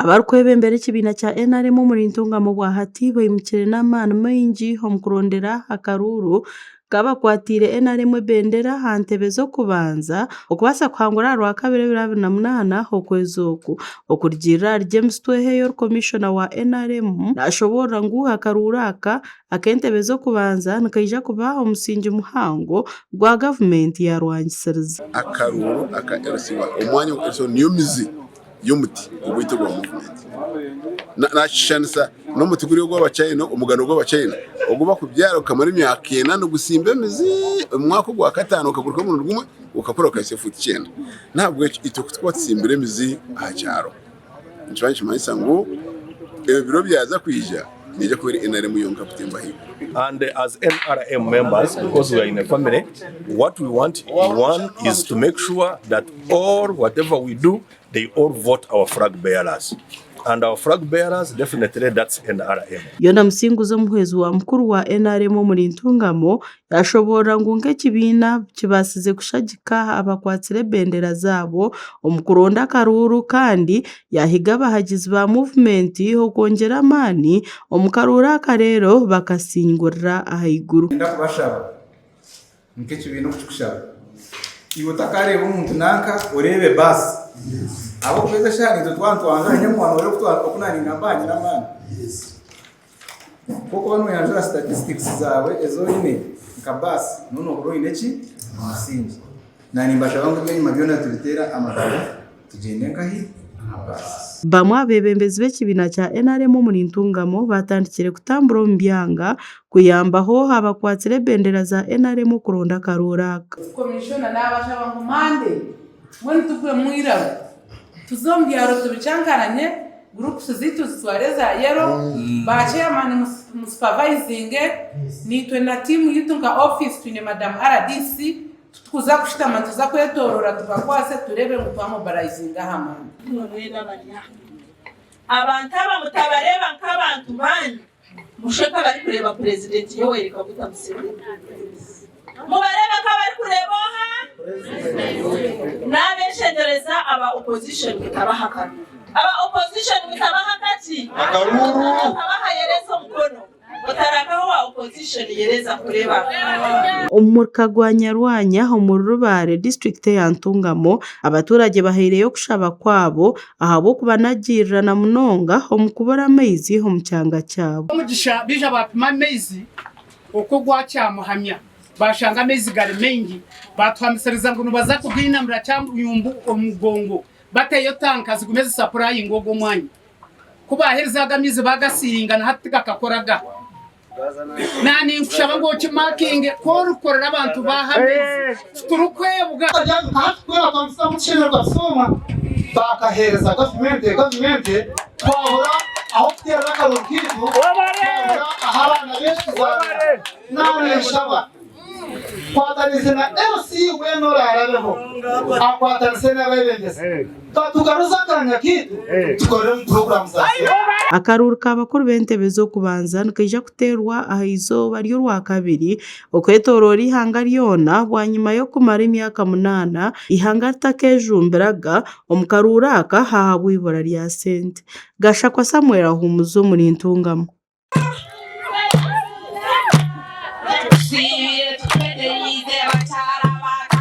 Abarukwebembera ekibiina kya NRM omuri Ntungamo Bwahati baimukire n'amaani maingi omu kurondera akaruuru kabakwatiire NRM ebendera aha ntebe z'okubanza okubaasa kuhangura aha Rwakabiri 2028 okwezi oku. Okurugiirira ahari James Tweheyo Komishona wa NRM naashoborra ngu akaruuru aka ak'entebe z'okubanza nikaija kuba omusingi muhango gwa gavumenti ya Rwangisiriza. Akaruuru aka LC1 omwanya niyo mizi y'omuti ogwite gwa movement nakishanisa n'omuti guri gw'Abachina omugano gw'Abachina oguba kubyara ukamara emyaka 9 nogusimba emizi omwaka gwa 5 ukaguruka mu rugumwe ukakora kase futi 9 ntabwo ito kutwa tsimbire emizi aha cyaro nchwanye kimanyisa ngo ebiro byaza kwija nije kubera NRM yonka kutemba hiyo. And as NRM members, because we are in a family, what we want, one, is to make sure that all, whatever we do, they all vote our flag bearers. And our flag bearers, definitely that's NRM. Yona musinguzo muhwezu wa mukuru wa NRM omuri Ntungamo yashobora ngu nk'ekibiina kibasize kushagika abakwatire bendera zaabo omu kuronda akaruuru kandi yahiga abahagizi ba movement okongera amaani omu karuuru aka rero bakasingurira ahaiguru. Ndakubashaba nk'ekibiina okukushaba iwe takareba omuntu nanka orebe basi abo kweza shani tutwantwanga nyamwana ore kutwara okunaninga mbanye n'amani koko bano yanjura statistics zawe ezo ine nkabasi nono roine ki musingi nani mbashaba ngo nyuma byona tubitera amakuru tugende nkahi basi. Bamwe abebembezi b'ekibiina kya NRM omuri Ntungamo batandikire kutambura omu byanga kuyambaho abakwatire bendera za NRM kuronda akaruuru aka. Komishona n'abashaba ngo mande mwene tukwe mwirabo tuzombyaro tubichankaranye group zitu zitwareza yero ba chairman supervising nitwe na team yitu nka office twine madam RDC tukuza kushitama tuza kwetorora tubakwase turebe ngo twamobilizing hama abantu abamutabareba nk'abantu bandi musheka bari kureba president Yoweri Kaguta Museveni mubareba nk'abari kureba ha n'abeshengereza aba opposition bitabahakana aba opposition bitabahakati abahayereza umukono utarakaho wa opposition yereza kureba Omurka gwa Nyarwanya omu Rubare district ya Ntungamo abaturage bahireyo kushaba kwabo ahabo kubanagirira na munonga omu kubora amaizi omu kyanga kyabo. Omugisha bija bapima amaizi uko gwacyamuhamya bashanga amaizi gari mengi batwamisiriza ngo nubaza kugina muracamuyumbu omugongo bateyo tanka zigumeze supply ngogo mwanya kuba herizaga amizi bagasiringana hatika kakoraga nani nkushaba ngo kimakinge korukorera abantu bahameze turukwebwa kwera kwamsa muchenera kwasoma bakahereza government twabura aho kutera akarukitu abana benshi nane shaba kwatanize na LC weno rarabeho akwatanize na bebendese tugaruza kanya kitu tukore program za Akaruuru k'abakuru b'entebe z'okubanza nikaija kuteerwa aha izooba ry'Orwakabiri okwetorora ihanga ryona bwanyuma y'okumara emyaka 8 ihanga ritakejumbiraga omu karuuru aka hahabwa ibura rya sente. Gashakwa Samuel Ahumuzo omuri Ntungamo.